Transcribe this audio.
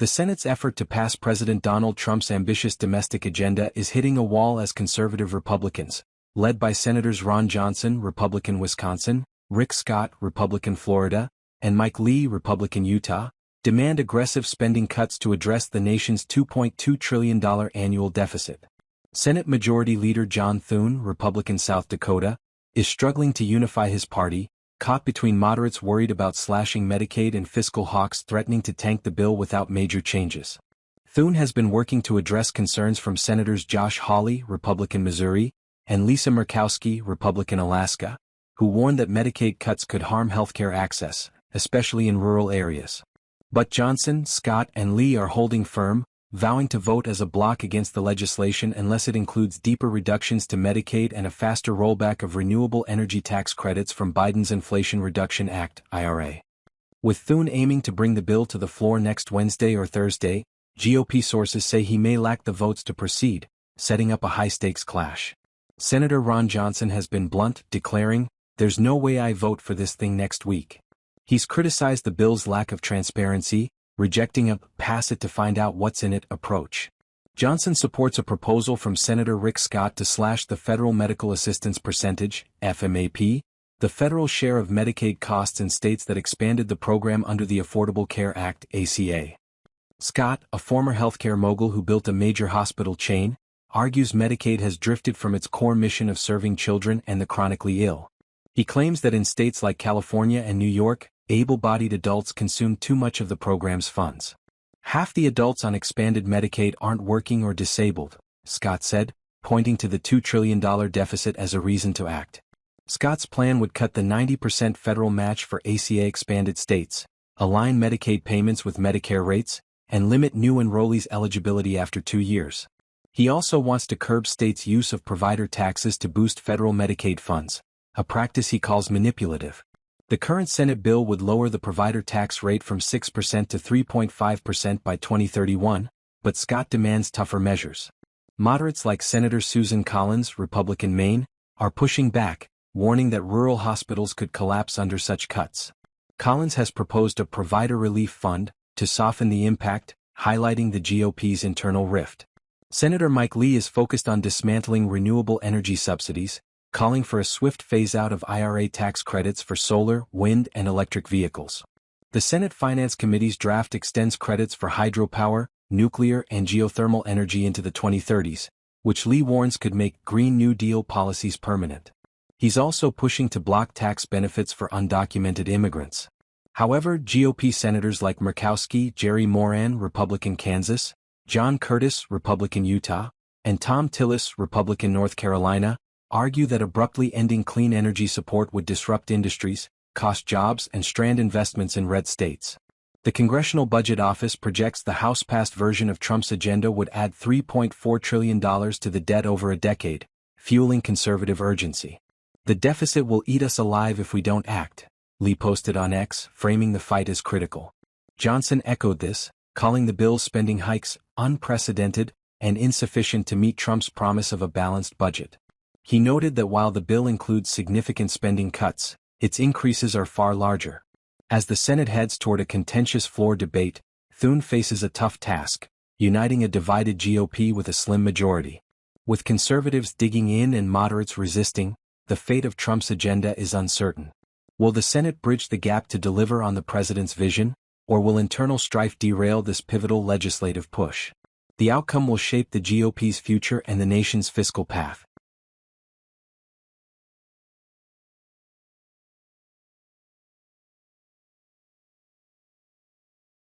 The Senate's effort to pass President Donald Trump's ambitious domestic agenda is hitting a wall as conservative Republicans, led by Senators Ron Johnson, Republican Wisconsin, Rick Scott, Republican Florida, and Mike Lee, Republican Utah, demand aggressive spending cuts to address the nation's $2.2 trillion annual deficit. Senate Majority Leader John Thune, Republican South Dakota, is struggling to unify his party, caught between moderates worried about slashing Medicaid and fiscal hawks threatening to tank the bill without major changes. Thune has been working to address concerns from Senators Josh Hawley, Republican Missouri, and Lisa Murkowski, Republican Alaska, who warned that Medicaid cuts could harm healthcare access, especially in rural areas. But Johnson, Scott, and Lee are holding firm, vowing to vote as a bloc against the legislation unless it includes deeper reductions to Medicaid and a faster rollback of renewable energy tax credits from Biden's Inflation Reduction Act, IRA. With Thune aiming to bring the bill to the floor next Wednesday or Thursday, GOP sources say he may lack the votes to proceed, setting up a high-stakes clash. Senator Ron Johnson has been blunt, declaring, "There's no way I vote for this thing next week." He's criticized the bill's lack of transparency, rejecting a pass it to find out what's in it approach. Johnson supports a proposal from Senator Rick Scott to slash the federal medical assistance percentage, FMAP, the federal share of Medicaid costs in states that expanded the program under the Affordable Care Act, ACA. Scott, a former healthcare mogul who built a major hospital chain, argues Medicaid has drifted from its core mission of serving children and the chronically ill. He claims that in states like California and New York, able-bodied adults consume too much of the program's funds. Half the adults on expanded Medicaid aren't working or disabled, Scott said, pointing to the $2 trillion deficit as a reason to act. Scott's plan would cut the 90% federal match for ACA expanded states, align Medicaid payments with Medicare rates, and limit new enrollees' eligibility after 2 years. He also wants to curb states' use of provider taxes to boost federal Medicaid funds, a practice he calls manipulative. The current Senate bill would lower the provider tax rate from 6% to 3.5% by 2031, but Scott demands tougher measures. Moderates like Senator Susan Collins, Republican Maine, are pushing back, warning that rural hospitals could collapse under such cuts. Collins has proposed a provider relief fund to soften the impact, highlighting the GOP's internal rift. Senator Mike Lee is focused on dismantling renewable energy subsidies, calling for a swift phase-out of IRA tax credits for solar, wind, and electric vehicles. The Senate Finance Committee's draft extends credits for hydropower, nuclear, and geothermal energy into the 2030s, which Lee warns could make Green New Deal policies permanent. He's also pushing to block tax benefits for undocumented immigrants. However, GOP senators like Murkowski, Jerry Moran, Republican Kansas, John Curtis, Republican Utah, and Tom Tillis, Republican North Carolina, argue that abruptly ending clean energy support would disrupt industries, cost jobs, and strand investments in red states. The Congressional Budget Office projects the House-passed version of Trump's agenda would add $3.4 trillion to the debt over a decade, fueling conservative urgency. "The deficit will eat us alive if we don't act," Lee posted on X, framing the fight as critical. Johnson echoed this, calling the bill's spending hikes unprecedented and insufficient to meet Trump's promise of a balanced budget. He noted that while the bill includes significant spending cuts, its increases are far larger. As the Senate heads toward a contentious floor debate, Thune faces a tough task, uniting a divided GOP with a slim majority. With conservatives digging in and moderates resisting, the fate of Trump's agenda is uncertain. Will the Senate bridge the gap to deliver on the president's vision, or will internal strife derail this pivotal legislative push? The outcome will shape the GOP's future and the nation's fiscal path.